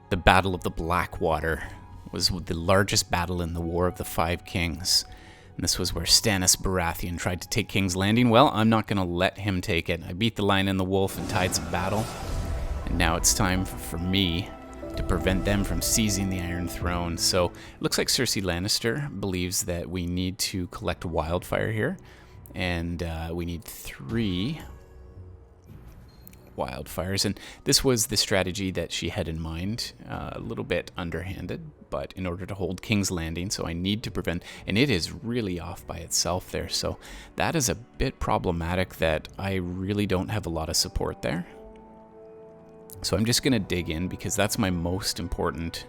The Battle of the Blackwater was the largest battle in the War of the Five Kings. And this was where Stannis Baratheon tried to take King's Landing. Well, I'm not going to let him take it. I beat the Lion and the Wolf in Tides of Battle. And now it's time for me to prevent them from seizing the Iron Throne. So it looks like Cersei Lannister believes that we need to collect Wildfire here. And we need 3 Wildfires, and this was the strategy that she had in mind, a little bit underhanded, but in order to hold King's Landing, so I need to prevent, and it is really off by itself there, so that is a bit problematic that I really don't have a lot of support there. So I'm just going to dig in because that's my most important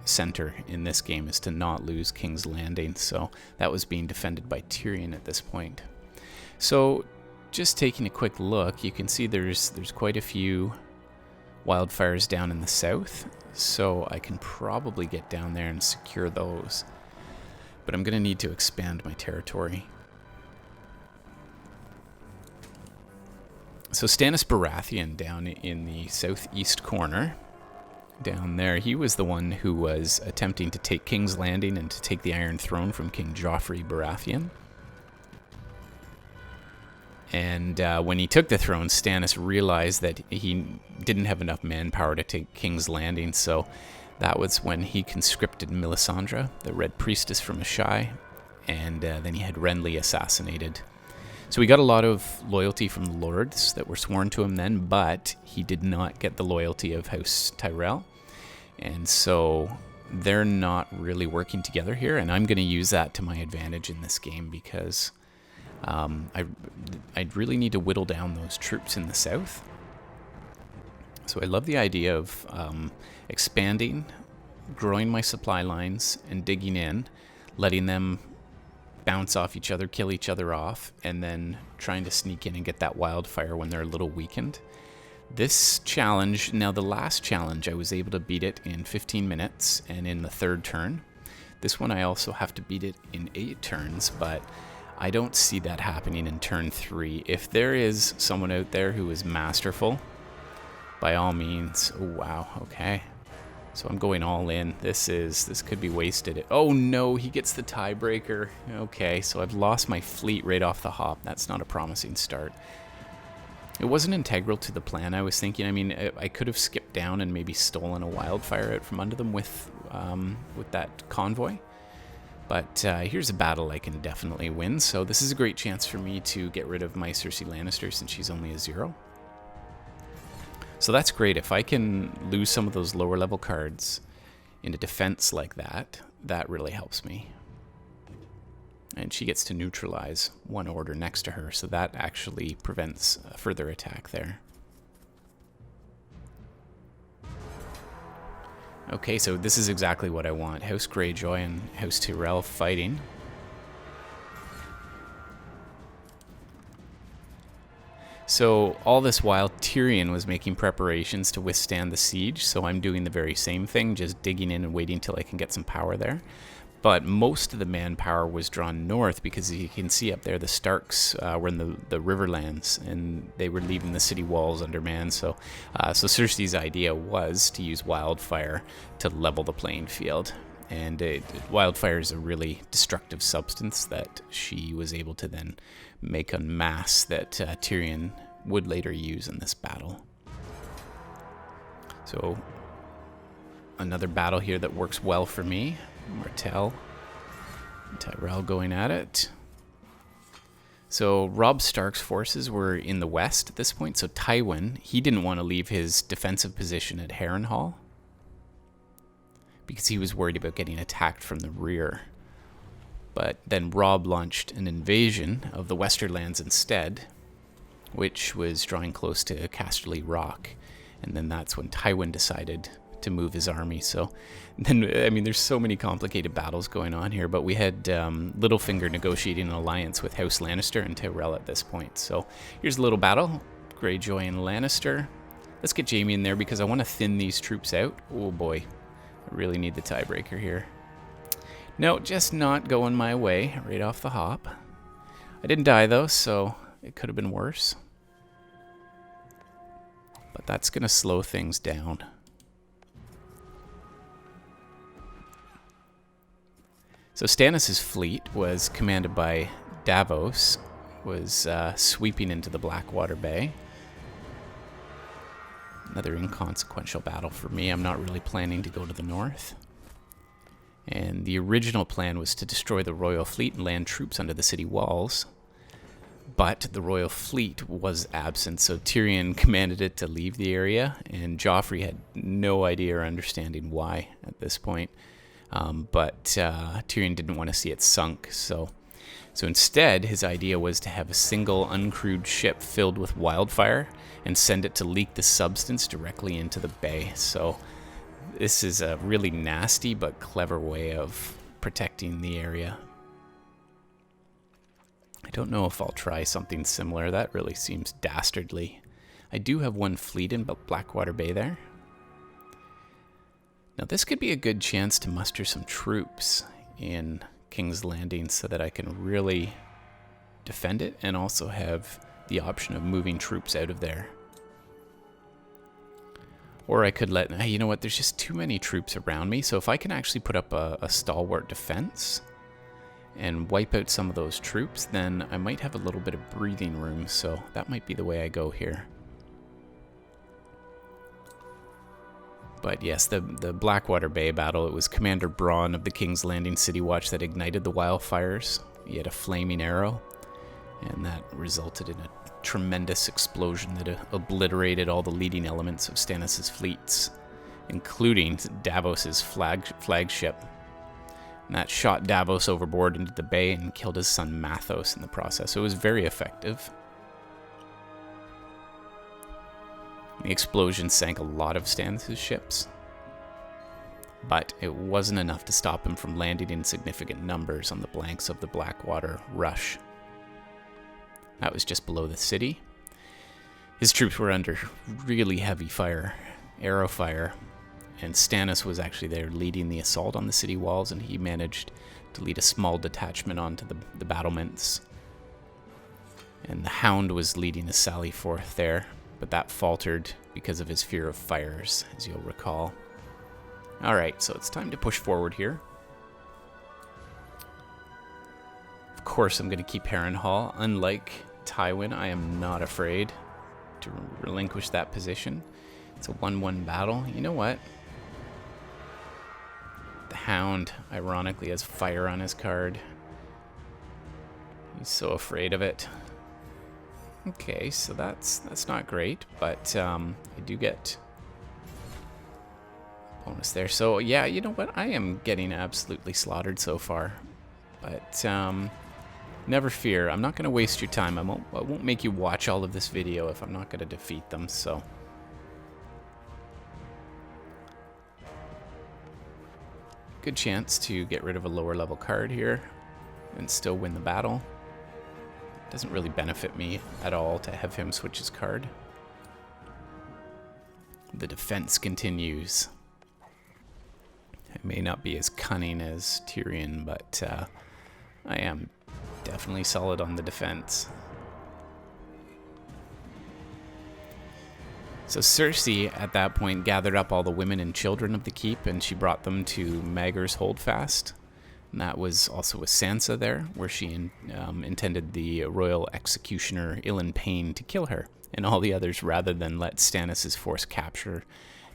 center in this game, is to not lose King's Landing, so that was being defended by Tyrion at this point. So just taking a quick look, you can see there's quite a few Wildfires down in the south, so I can probably get down there and secure those. But I'm going to need to expand my territory. So Stannis Baratheon down in the southeast corner, down there, he was the one who was attempting to take King's Landing and to take the Iron Throne from King Joffrey Baratheon. And when he took the throne, Stannis realized that he didn't have enough manpower to take King's Landing, so that was when he conscripted Melisandre, the Red Priestess from Ashai, and then he had Renly assassinated. So he got a lot of loyalty from the lords that were sworn to him then, but he did not get the loyalty of House Tyrell, and so they're not really working together here, and I'm going to use that to my advantage in this game because I'd really need to whittle down those troops in the south. So I love the idea of expanding, growing my supply lines, and digging in, letting them bounce off each other, kill each other off, and then trying to sneak in and get that Wildfire when they're a little weakened. This challenge, now the last challenge, I was able to beat it in 15 minutes and in the 3rd turn. This one I also have to beat it in 8 turns, but I don't see that happening in turn 3. If there is someone out there who is masterful, by all means. Oh, wow, okay. So I'm going all in. This could be wasted. Oh no, he gets the tiebreaker. Okay, so I've lost my fleet right off the hop. That's not a promising start. It wasn't integral to the plan, I was thinking. I mean, I could have skipped down and maybe stolen a Wildfire out from under them with that convoy. But here's a battle I can definitely win, so this is a great chance for me to get rid of my Cersei Lannister since she's only a 0. So that's great. If I can lose some of those lower level cards into defense like that, that really helps me. And she gets to neutralize one order next to her, so that actually prevents a further attack there. Okay, so this is exactly what I want. House Greyjoy and House Tyrell fighting. So all this while, Tyrion was making preparations to withstand the siege, so I'm doing the very same thing, just digging in and waiting till I can get some power there. But most of the manpower was drawn north because you can see up there the Starks were in the Riverlands, and they were leaving the city walls undermanned. So Cersei's idea was to use Wildfire to level the playing field. And Wildfire is a really destructive substance that she was able to then make en masse that Tyrion would later use in this battle. So another battle here that works well for me. Martell and Tyrell going at it. So Robb Stark's forces were in the west at this point. So Tywin, he didn't want to leave his defensive position at Harrenhal because he was worried about getting attacked from the rear. But then Robb launched an invasion of the Westerlands instead, which was drawing close to Casterly Rock. And then that's when Tywin decided to move his army. So then, I mean, there's so many complicated battles going on here, but we had Littlefinger negotiating an alliance with House Lannister and Tyrell at this point. So here's a little battle, Greyjoy and Lannister. Let's get Jaime in there because I want to thin these troops out. Oh boy, I really need the tiebreaker here. No, just not going my way right off the hop. I didn't die though, so it could have been worse. But that's going to slow things down. So Stannis' fleet was commanded by Davos, was sweeping into the Blackwater Bay. Another inconsequential battle for me. I'm not really planning to go to the north. And the original plan was to destroy the royal fleet and land troops under the city walls. But the royal fleet was absent, so Tyrion commanded it to leave the area, and Joffrey had no idea or understanding why at this point. But Tyrion didn't want to see it sunk, so instead his idea was to have a single uncrewed ship filled with wildfire and send it to leak the substance directly into the bay. So this is a really nasty but clever way of protecting the area. I don't know if I'll try something similar. That really seems dastardly. I do have one fleet in Blackwater Bay there. Now this could be a good chance to muster some troops in King's Landing so that I can really defend it and also have the option of moving troops out of there. Or I could let, you know what, there's just too many troops around me, so if I can actually put up a stalwart defense and wipe out some of those troops, then I might have a little bit of breathing room, so that might be the way I go here. But yes, the Blackwater Bay battle, it was Commander Bronn of the King's Landing City Watch that ignited the wildfires. He had a flaming arrow, and that resulted in a tremendous explosion that obliterated all the leading elements of Stannis' fleets, including Davos' flagship. And that shot Davos overboard into the bay and killed his son Mathos in the process. So it was very effective. The explosion sank a lot of Stannis' ships, but it wasn't enough to stop him from landing in significant numbers on the flanks of the Blackwater Rush. That was just below the city. His troops were under really heavy fire, arrow fire, and Stannis was actually there leading the assault on the city walls, and he managed to lead a small detachment onto the battlements. And the Hound was leading a sally forth there, but that faltered because of his fear of fires, as you'll recall. Alright, so it's time to push forward here. Of course, I'm going to keep Harrenhal. Unlike Tywin, I am not afraid to relinquish that position. It's a 1-1 battle. You know what? The Hound, ironically, has fire on his card. He's so afraid of it. Okay, so that's not great, but I do get bonus there. So yeah, you know what? I am getting absolutely slaughtered so far, but never fear. I'm not going to waste your time. I won't make you watch all of this video if I'm not going to defeat them. So good chance to get rid of a lower level card here and still win the battle. Doesn't really benefit me at all to have him switch his card. The defense continues. I may not be as cunning as Tyrion, but I am definitely solid on the defense. So Cersei, at that point, gathered up all the women and children of the keep, and she brought them to Maegor's Holdfast. And that was also with Sansa there, where she intended the royal executioner Ilan Payne to kill her and all the others, rather than let Stannis' force capture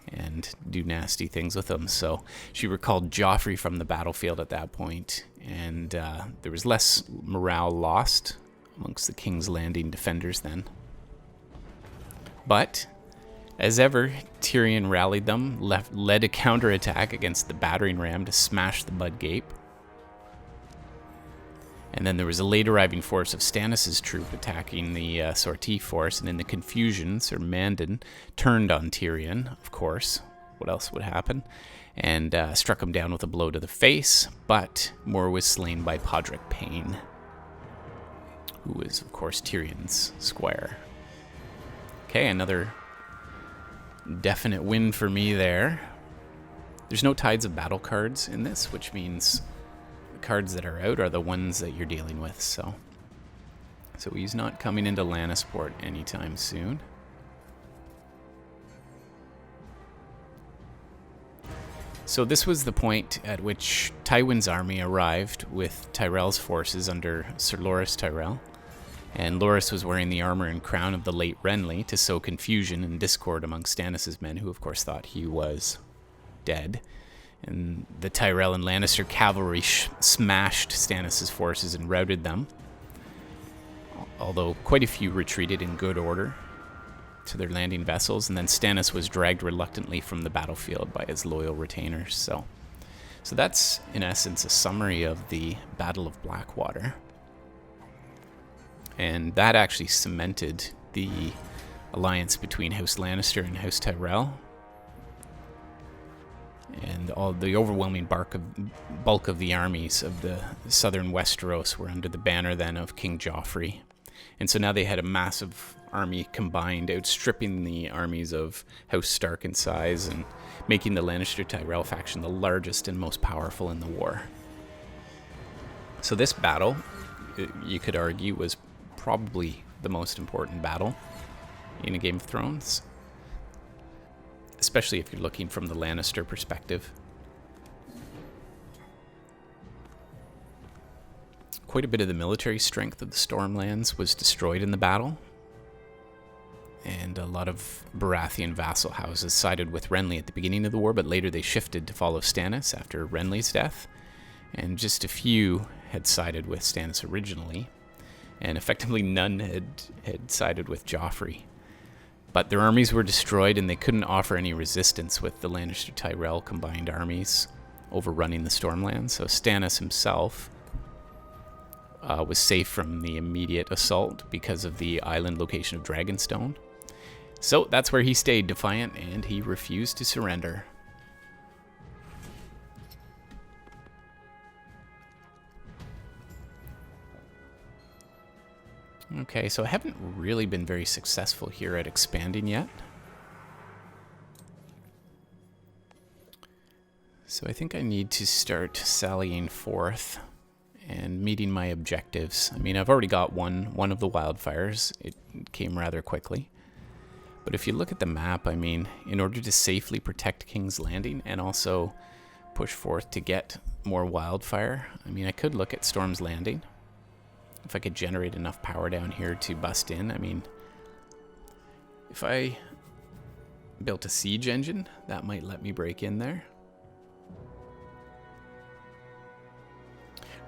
and do nasty things with them. So she recalled Joffrey from the battlefield at that point, and there was less morale lost amongst the King's Landing defenders then. But as ever, Tyrion rallied them, led a counterattack against the battering ram to smash the Mudgate. And then there was a late arriving force of Stannis' troop attacking the sortie force, and in the confusion, Sir Mandon turned on Tyrion, of course. What else would happen? And struck him down with a blow to the face, but Moore was slain by Podrick Payne, who was, of course, Tyrion's squire. Okay, another definite win for me there. There's no Tides of Battle cards in this, which means cards that are out are the ones that you're dealing with, so he's not coming into Lannisport anytime soon. So this was the point at which Tywin's army arrived with Tyrell's forces under Sir Loras Tyrell. And Loras was wearing the armor and crown of the late Renly to sow confusion and discord among Stannis' men, who of course thought he was dead. And the Tyrell and Lannister cavalry smashed Stannis' forces and routed them, although quite a few retreated in good order to their landing vessels, and then Stannis was dragged reluctantly from the battlefield by his loyal retainers. So that's, in essence, a summary of the Battle of Blackwater. And that actually cemented the alliance between House Lannister and House Tyrell. And all the overwhelming bulk of the armies of the southern Westeros were under the banner then of King Joffrey. And so now they had a massive army combined, outstripping the armies of House Stark in size and making the Lannister-Tyrell faction the largest and most powerful in the war. So this battle, you could argue, was probably the most important battle in a Game of Thrones, especially if you're looking from the Lannister perspective. Quite a bit of the military strength of the Stormlands was destroyed in the battle, and a lot of Baratheon vassal houses sided with Renly at the beginning of the war, but later they shifted to follow Stannis after Renly's death, and just a few had sided with Stannis originally, and effectively none had sided with Joffrey. But their armies were destroyed, and they couldn't offer any resistance with the Lannister-Tyrell combined armies overrunning the Stormlands. So Stannis himself was safe from the immediate assault because of the island location of Dragonstone. So that's where he stayed defiant, and he refused to surrender. Okay, so I haven't really been very successful here at expanding yet. So I think I need to start sallying forth and meeting my objectives. I mean, I've already got one of the wildfires. It came rather quickly. But if you look at the map, I mean, in order to safely protect King's Landing and also push forth to get more wildfire, I mean, I could look at Storm's Landing. If I could generate enough power down here to bust in, I mean, if I built a siege engine, that might let me break in there.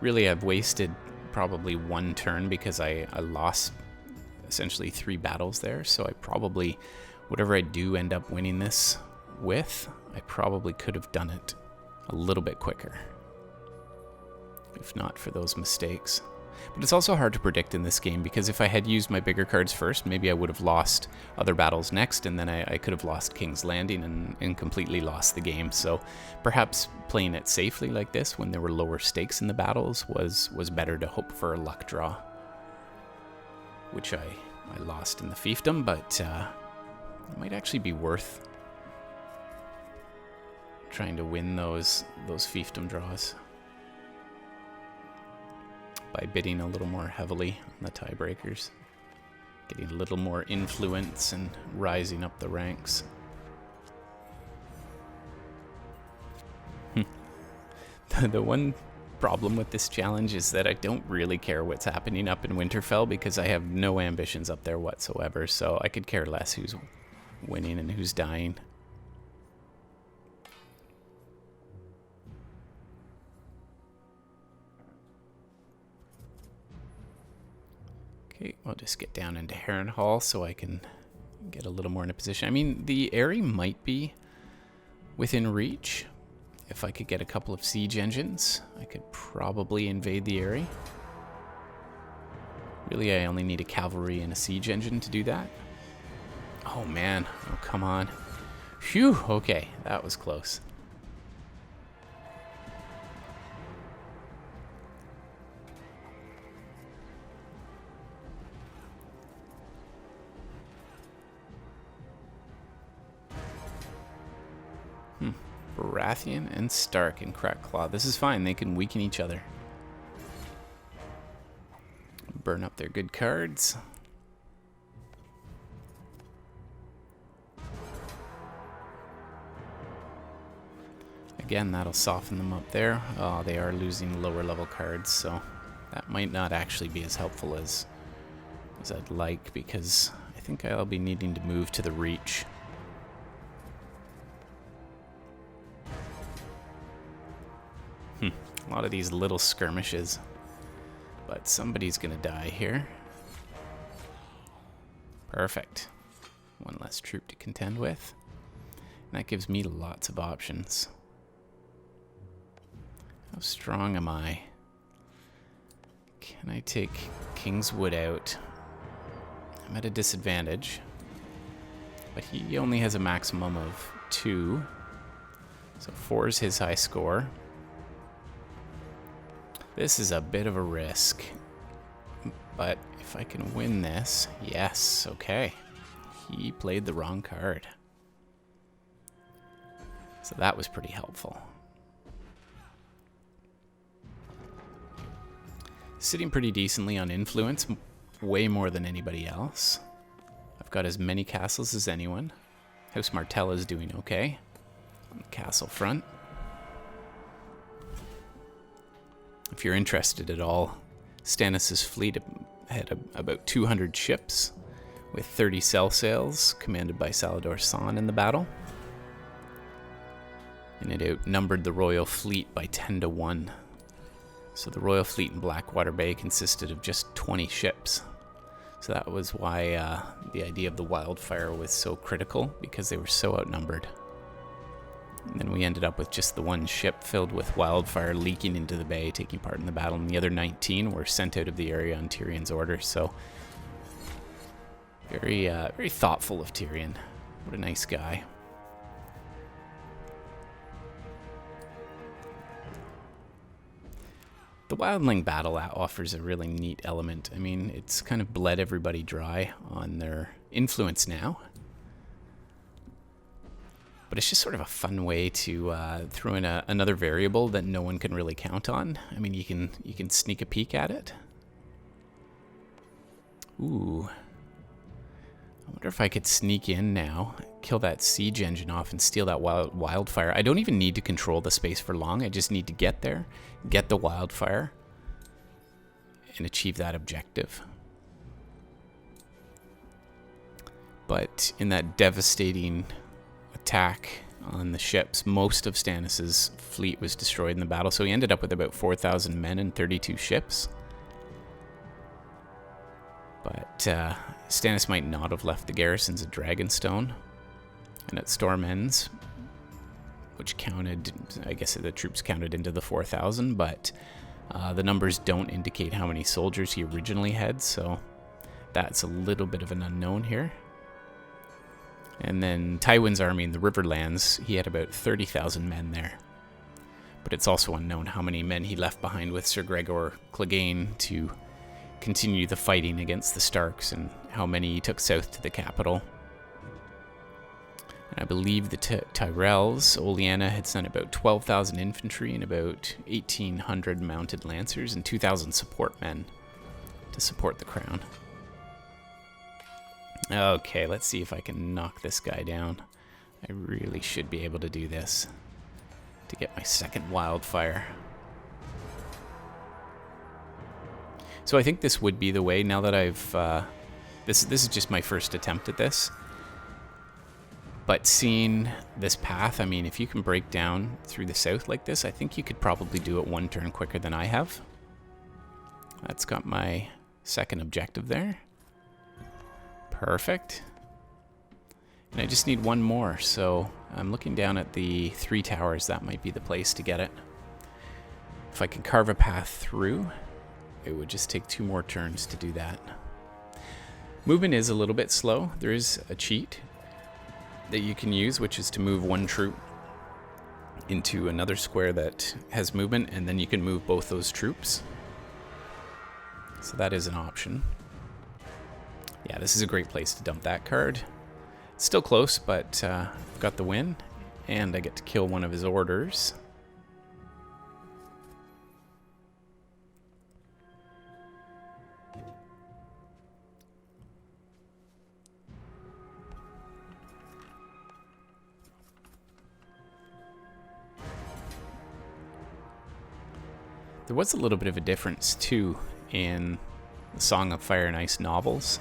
Really, I've wasted probably one turn because I lost essentially 3 battles there, so I probably, whatever I do end up winning this with, I probably could have done it a little bit quicker, if not for those mistakes. But it's also hard to predict in this game, because if I had used my bigger cards first, maybe I would have lost other battles next, and then I could have lost King's Landing and completely lost the game. So perhaps playing it safely like this when there were lower stakes in the battles was better to hope for a luck draw, which I lost in the fiefdom, but it might actually be worth trying to win those fiefdom draws by bidding a little more heavily on the tiebreakers, getting a little more influence and rising up the ranks. The one problem with this challenge is that I don't really care what's happening up in Winterfell, because I have no ambitions up there whatsoever, so I could care less who's winning and who's dying. Okay, I'll just get down into Harrenhal so I can get a little more in a position. I mean, the Eyrie might be within reach. If I could get a couple of siege engines, I could probably invade the Eyrie. Really, I only need a cavalry and a siege engine to do that. Oh man, oh come on. Phew, okay, that was close. Baratheon and Stark and Crackclaw. This is fine. They can weaken each other. Burn up their good cards. Again, that'll soften them up there. Oh, they are losing lower level cards, so that might not actually be as helpful as I'd like, because I think I'll be needing to move to the Reach. A lot of these little skirmishes, but somebody's gonna die here. Perfect. One less troop to contend with. And that gives me lots of options. How strong am I? Can I take Kingswood out? I'm at a disadvantage. But he only has a maximum of 2. So 4 is his high score. This is a bit of a risk. But if I can win this... Yes, okay. He played the wrong card. So that was pretty helpful. Sitting pretty decently on influence, way more than anybody else. I've got as many castles as anyone. House Martell is doing okay on the castle front. If you're interested at all, Stannis' fleet had about 200 ships, with 30 cell sails, commanded by Salador San in the battle. And it outnumbered the royal fleet by 10 to 1. So the royal fleet in Blackwater Bay consisted of just 20 ships. So that was why the idea of the Wildfire was so critical, because they were so outnumbered. And then we ended up with just the one ship filled with Wildfire leaking into the bay, taking part in the battle, and the other 19 were sent out of the area on Tyrion's order. So very thoughtful of Tyrion. What a nice guy. The Wildling battle offers a really neat element. I mean, it's kind of bled everybody dry on their influence now. But it's just sort of a fun way to throw in another variable that no one can really count on. I mean, you can sneak a peek at it. Ooh. I wonder if I could sneak in now, kill that siege engine off, and steal that wildfire. I don't even need to control the space for long. I just need to get there, get the wildfire, and achieve that objective. But in that devastating attack on the ships, most of Stannis' fleet was destroyed in the battle, so he ended up with about 4,000 men and 32 ships. But Stannis might not have left the garrisons at Dragonstone and at Stormlands, which counted, I guess the troops counted into the 4,000, but the numbers don't indicate how many soldiers he originally had, so that's a little bit of an unknown here. And then Tywin's army in the Riverlands, he had about 30,000 men there. But it's also unknown how many men he left behind with Sir Gregor Clegane to continue the fighting against the Starks, and how many he took south to the capital. And I believe the Tyrells, Olenna had sent about 12,000 infantry and about 1,800 mounted lancers and 2,000 support men to support the crown. Okay, let's see if I can knock this guy down. I really should be able to do this to get my second wildfire. So I think this would be the way, now that I've... This is just my first attempt at this. But seeing this path, I mean, if you can break down through the south like this, I think you could probably do it one turn quicker than I have. That's got my second objective there. Perfect. And I just need one more, so I'm looking down at the 3 towers. That might be the place to get it. If I can carve a path through, it would just take 2 more turns to do that. Movement is a little bit slow. There is a cheat that you can use, which is to move one troop into another square that has movement, and then you can move both those troops. So that is an option. Yeah, this is a great place to dump that card. Still close, but I've got the win, and I get to kill one of his orders. There was a little bit of a difference, too, in the Song of Fire and Ice novels.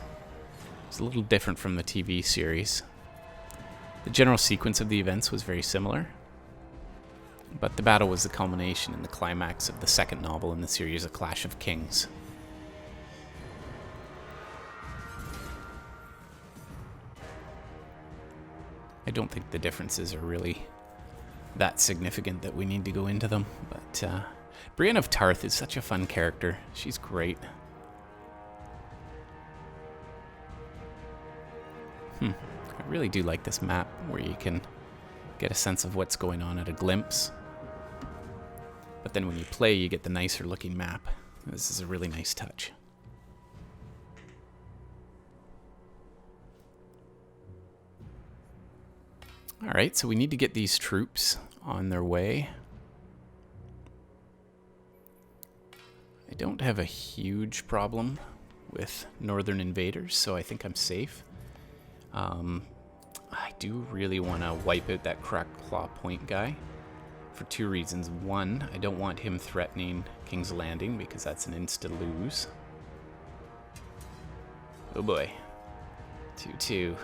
It's a little different from the TV series. The general sequence of the events was very similar, but the battle was the culmination and the climax of the second novel in the series, A Clash of Kings. I don't think the differences are really that significant that we need to go into them, but Brienne of Tarth is such a fun character. She's great. I really do like this map where you can get a sense of what's going on at a glimpse. But then when you play, you get the nicer looking map. This is a really nice touch. Alright, so we need to get these troops on their way. I don't have a huge problem with northern invaders, so I think I'm safe. I do really want to wipe out that Cracked Claw Point guy for two reasons. One, I don't want him threatening King's Landing because that's an insta-lose. Oh boy. 2-2.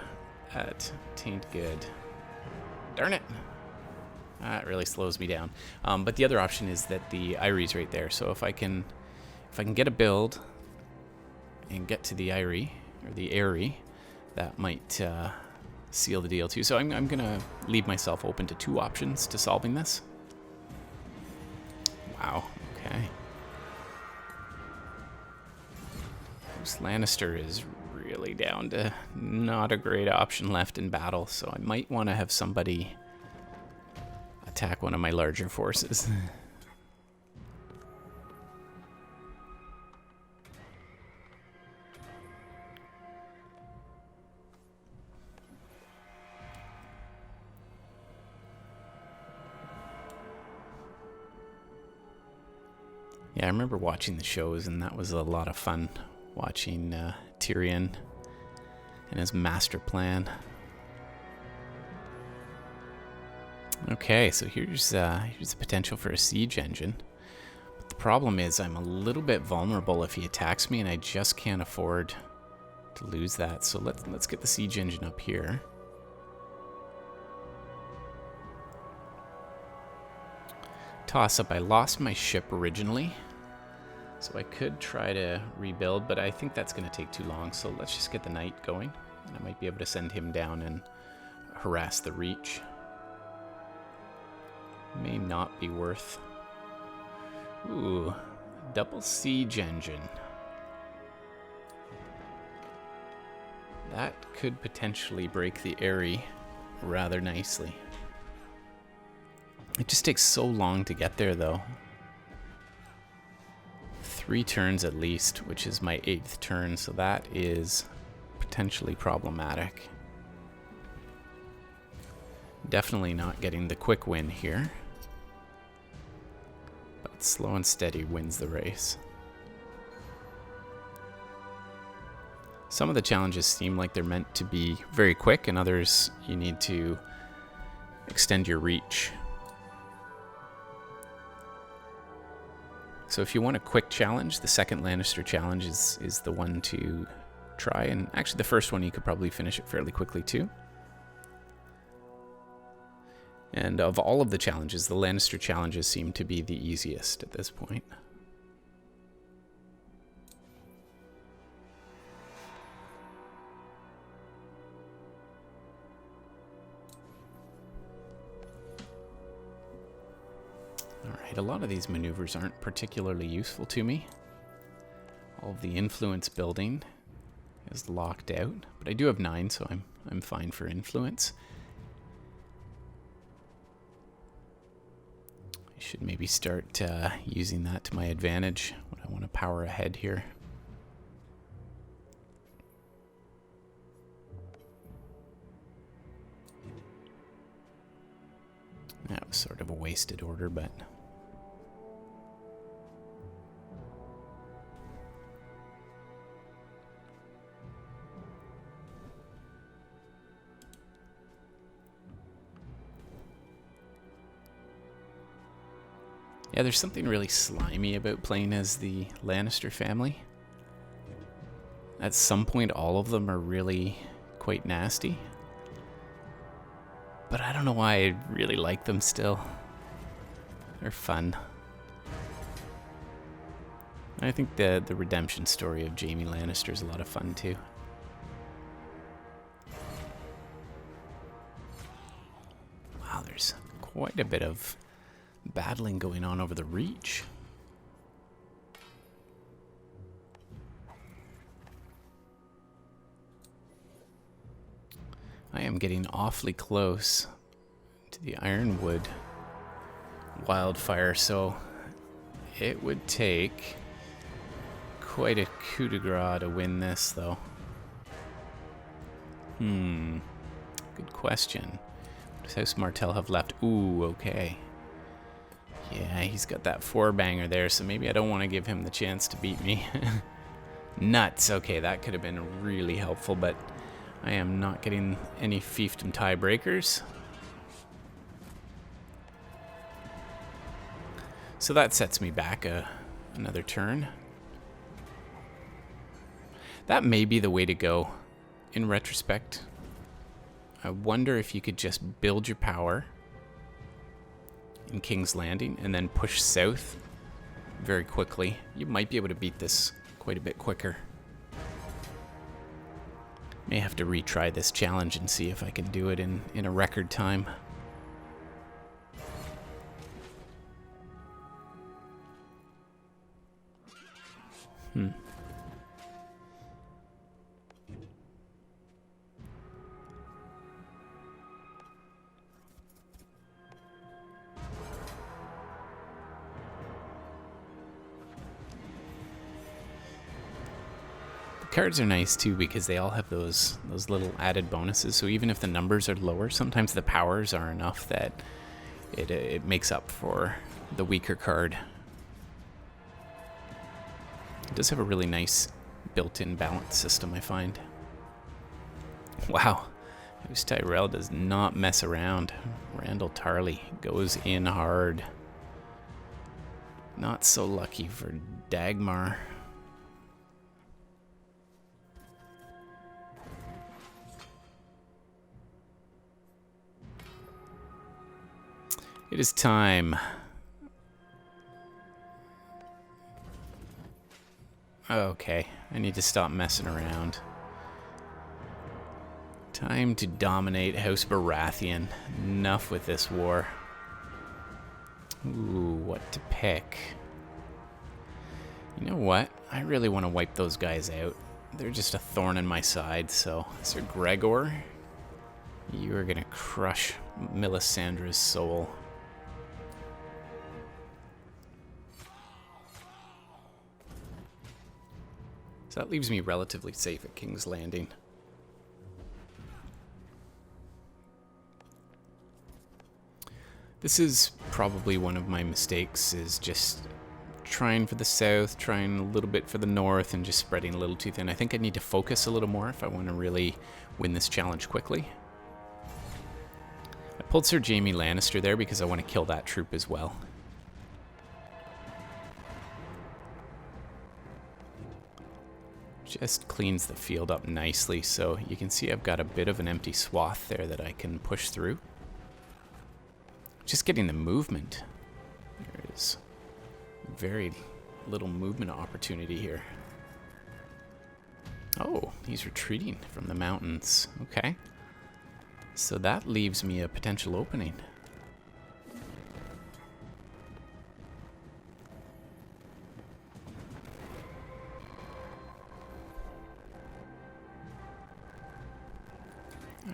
That tain't good. Darn it. That really slows me down. But the other option is that the Eyrie's right there. So if I can get a build and get to the Eyrie, or the Eyrie, that might seal the deal too. So I'm going to leave myself open to two options to solving this. Wow, okay. This Lannister is really down to not a great option left in battle, so I might want to have somebody attack one of my larger forces. Yeah, I remember watching the shows, and that was a lot of fun, watching Tyrion and his master plan. Okay, so here's the potential for a siege engine. But the problem is I'm a little bit vulnerable if he attacks me, and I just can't afford to lose that. So let's get the siege engine up here. Toss up. I lost my ship originally, so I could try to rebuild, but I think that's going to take too long. So let's just get the knight going, and I might be able to send him down and harass the Reach. May not be worth. Ooh, double siege engine. That could potentially break the Eyrie rather nicely. It just takes so long to get there, though. 3 turns at least, which is my 8th turn, so that is potentially problematic. Definitely not getting the quick win here. But slow and steady wins the race. Some of the challenges seem like they're meant to be very quick, and others you need to extend your reach. So if you want a quick challenge, the second Lannister challenge is the one to try. And actually the first one you could probably finish it fairly quickly too. And of all of the challenges, the Lannister challenges seem to be the easiest at this point. Alright, a lot of these maneuvers aren't particularly useful to me. All of the influence building is locked out, but I do have 9, so I'm fine for influence. I should maybe start using that to my advantage when I want to power ahead here. That was sort of a wasted order, but... Yeah, there's something really slimy about playing as the Lannister family. At some point, all of them are really quite nasty. But I don't know why I really like them still. They're fun. I think the redemption story of Jaime Lannister is a lot of fun too. Wow, there's quite a bit of battling going on over the Reach. I am getting awfully close to the Ironwood Wildfire, so it would take quite a coup de grace to win this, though. Good question. Does House Martell have left? Ooh, okay. Yeah, he's got that four-banger there, so maybe I don't want to give him the chance to beat me. Nuts. Okay, that could have been really helpful, but I am not getting any fiefdom tiebreakers. So that sets me back another turn. That may be the way to go in retrospect. I wonder if you could just build your power in King's Landing and then push south very quickly. You might be able to beat this quite a bit quicker. May have to retry this challenge and see if I can do it in a record time. Cards are nice too because they all have those little added bonuses. So even if the numbers are lower, sometimes the powers are enough that it makes up for the weaker card. It does have a really nice built-in balance system, I find. Wow, House Tyrell does not mess around. Randall Tarley goes in hard. Not so lucky for Dagmar. It is time. Okay, I need to stop messing around. Time to dominate House Baratheon. Enough with this war. Ooh, what to pick? You know what? I really want to wipe those guys out. They're just a thorn in my side, so Sir Gregor, you are gonna crush Melisandre's soul. So that leaves me relatively safe at King's Landing. This is probably one of my mistakes, is just trying for the south, trying a little bit for the north, and just spreading a little too thin. I think I need to focus a little more if I want to really win this challenge quickly. I pulled Sir Jaime Lannister there because I want to kill that troop as well. Just cleans the field up nicely, so you can see I've got a bit of an empty swath there that I can push through. Just getting the movement. There is very little movement opportunity here. Oh, he's retreating from the mountains. Okay. So that leaves me a potential opening.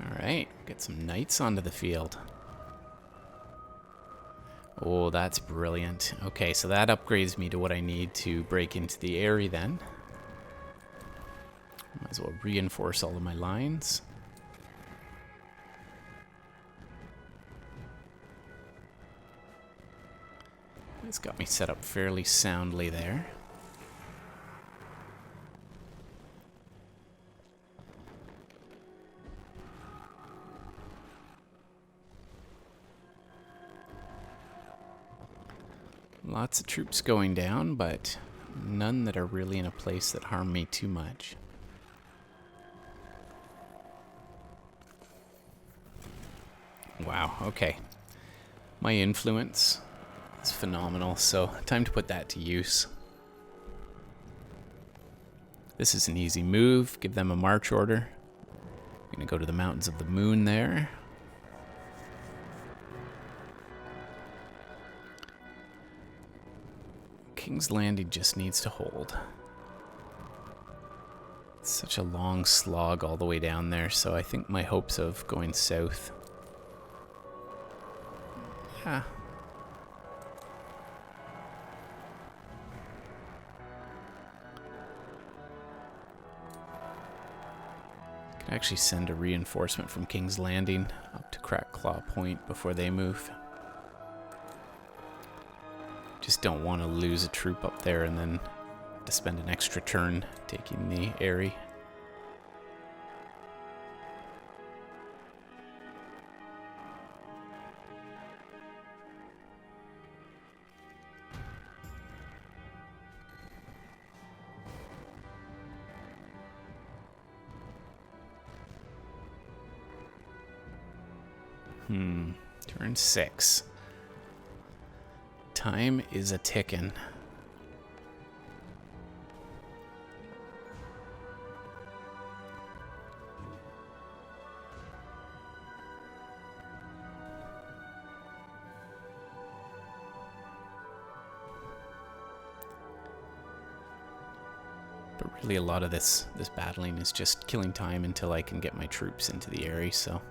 Alright, get some knights onto the field. Oh, that's brilliant. Okay, so that upgrades me to what I need to break into the area then. Might as well reinforce all of my lines. It's got me set up fairly soundly there. Lots of troops going down, but none that are really in a place that harm me too much. Wow, okay. My influence is phenomenal, so time to put that to use. This is an easy move. Give them a march order. I'm going to go to the Mountains of the Moon there. King's Landing just needs to hold. It's such a long slog all the way down there, so I think my hopes of going south... Can actually send a reinforcement from King's Landing up to Crack Claw Point before they move. Just don't want to lose a troop up there and then to spend an extra turn taking the Eyrie. Turn 6. Time is a ticking. But really a lot of this battling is just killing time until I can get my troops into the area, so...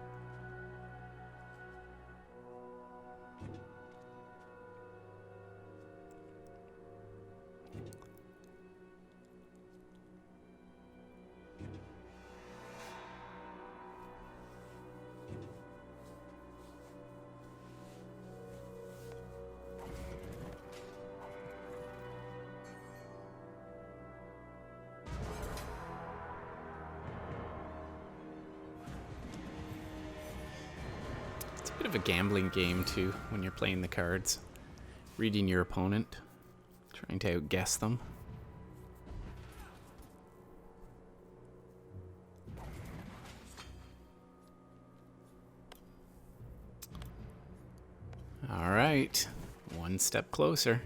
Bit of a gambling game too when you're playing the cards, reading your opponent, trying to outguess them. All right, one step closer.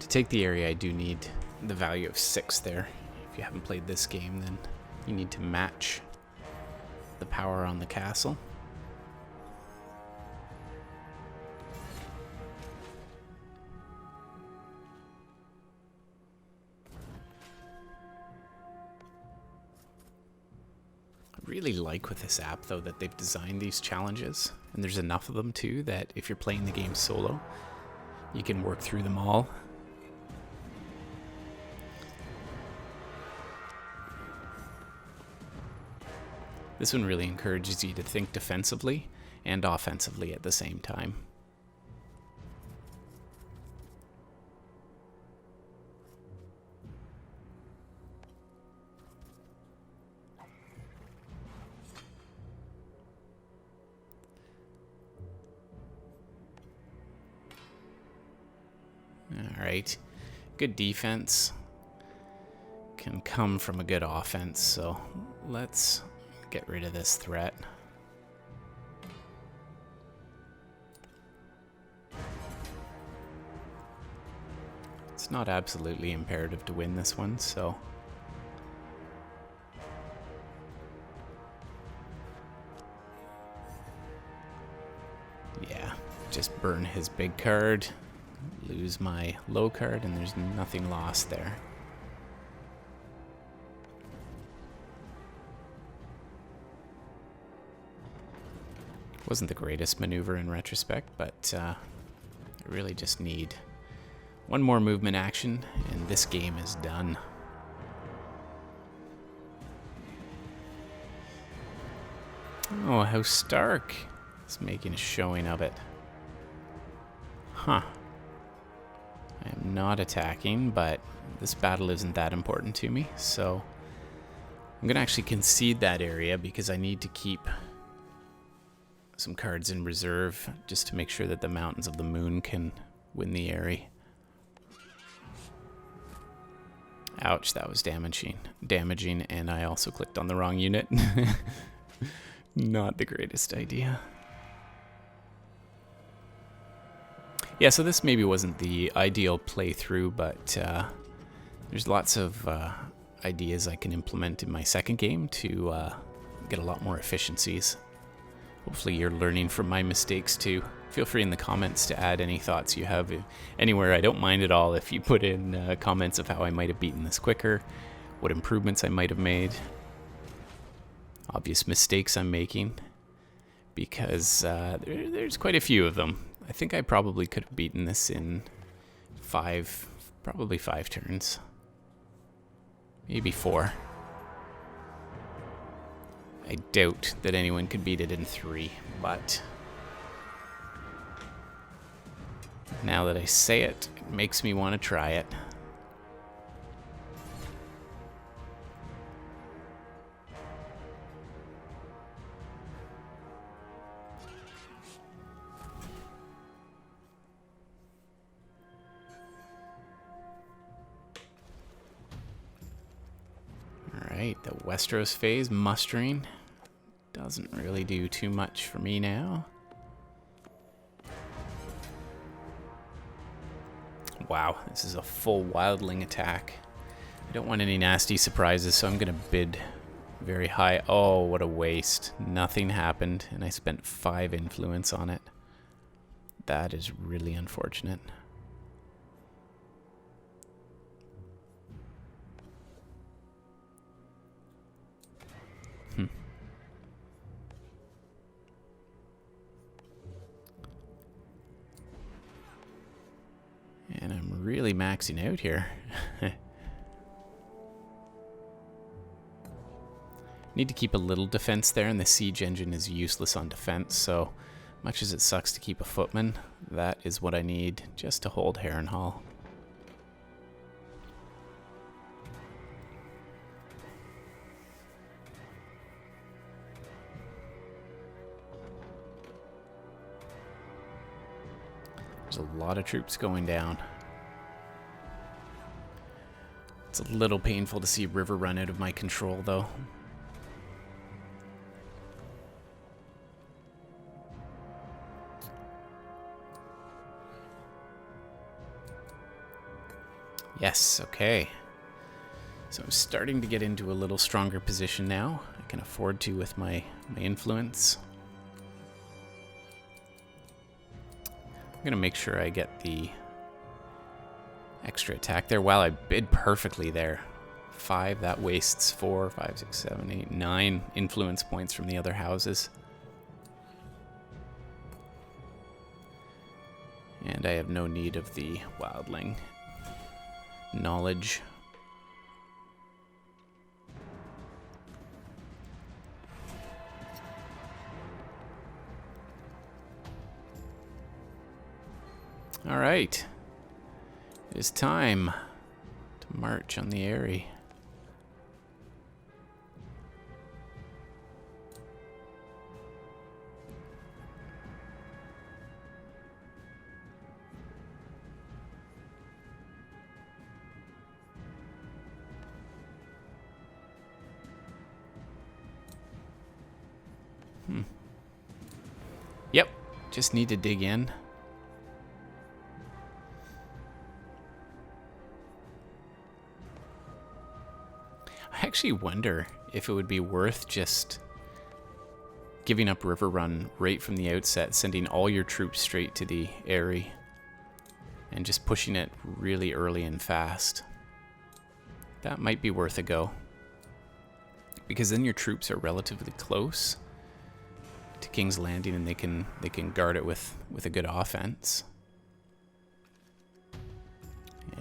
Take the area, I do need the value of 6 there. If you haven't played this game, then you need to match the power on the castle. I really like with this app, though, that they've designed these challenges, and there's enough of them, too, that if you're playing the game solo, you can work through them all. This one really encourages you to think defensively and offensively at the same time. All right, good defense can come from a good offense, so let's get rid of this threat. It's not absolutely imperative to win this one, so... yeah, just burn his big card, lose my low card, and there's nothing lost there. Wasn't the greatest maneuver in retrospect, but I really just need one more movement action, and this game is done. Oh, House Stark. It's making a showing of it. Huh. I am not attacking, but this battle isn't that important to me, so I'm going to actually concede that area because I need to keep some cards in reserve just to make sure that the Mountains of the Moon can win the area. Ouch, that was damaging, and I also clicked on the wrong unit. Not the greatest idea. Yeah, so this maybe wasn't the ideal playthrough, but there's lots of ideas I can implement in my second game to get a lot more efficiencies. Hopefully you're learning from my mistakes too. Feel free in the comments to add any thoughts you have anywhere. I don't mind at all if you put in comments of how I might have beaten this quicker, what improvements I might have made, obvious mistakes I'm making, because there's quite a few of them. I think I probably could have beaten this in probably 5 turns. Maybe 4. I doubt that anyone could beat it in 3, but now that I say it, it makes me want to try it. Alright, the Westeros phase mustering doesn't really do too much for me now. Wow, this is a full wildling attack. I don't want any nasty surprises, so I'm going to bid very high. Oh, what a waste. Nothing happened, and I spent 5 influence on it. That is really unfortunate. And I'm really maxing out here. Need to keep a little defense there, and the siege engine is useless on defense, so much as it sucks to keep a footman, that is what I need just to hold Harrenhal. There's a lot of troops going down. It's a little painful to see River run out of my control, though. Yes, okay. So I'm starting to get into a little stronger position now. I can afford to with my influence. I'm going to make sure I get the extra attack there. Wow, I bid perfectly there. 5, that wastes 4, 5, 6, 7, 8, 9 influence points from the other houses. And I have no need of the wildling knowledge. All right, it is time to march on the area. Yep, just need to dig in. I actually wonder if it would be worth just giving up River Run right from the outset, sending all your troops straight to the area, and just pushing it really early and fast. That might be worth a go, because then your troops are relatively close to King's Landing, and they can guard it with a good offense.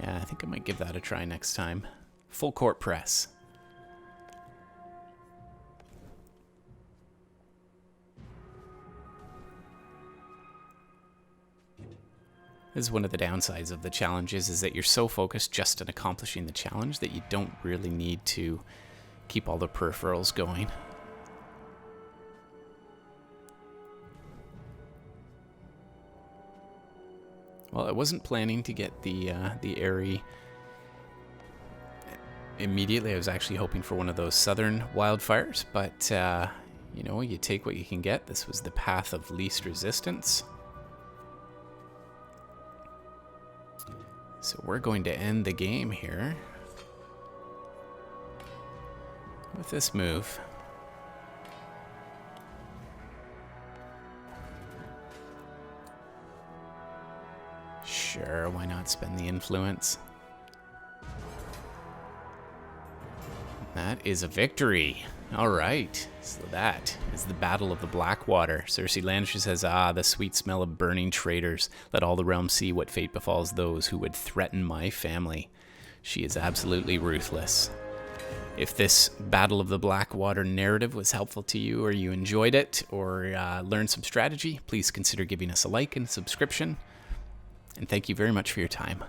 Yeah, I think I might give that a try next time. Full court press. This is one of the downsides of the challenges, is that you're so focused just on accomplishing the challenge that you don't really need to keep all the peripherals going. Well, I wasn't planning to get the Eyrie immediately. I was actually hoping for one of those southern wildfires, but you know, you take what you can get. This was the path of least resistance. So we're going to end the game here with this move. Sure, why not spend the influence? That is a victory. All right, so that is the Battle of the Blackwater. Cersei Lannister says, the sweet smell of burning traitors. Let all the realm see what fate befalls those who would threaten my family. She is absolutely ruthless. If this Battle of the Blackwater narrative was helpful to you, or you enjoyed it, or learned some strategy, please consider giving us a like and subscription. And thank you very much for your time.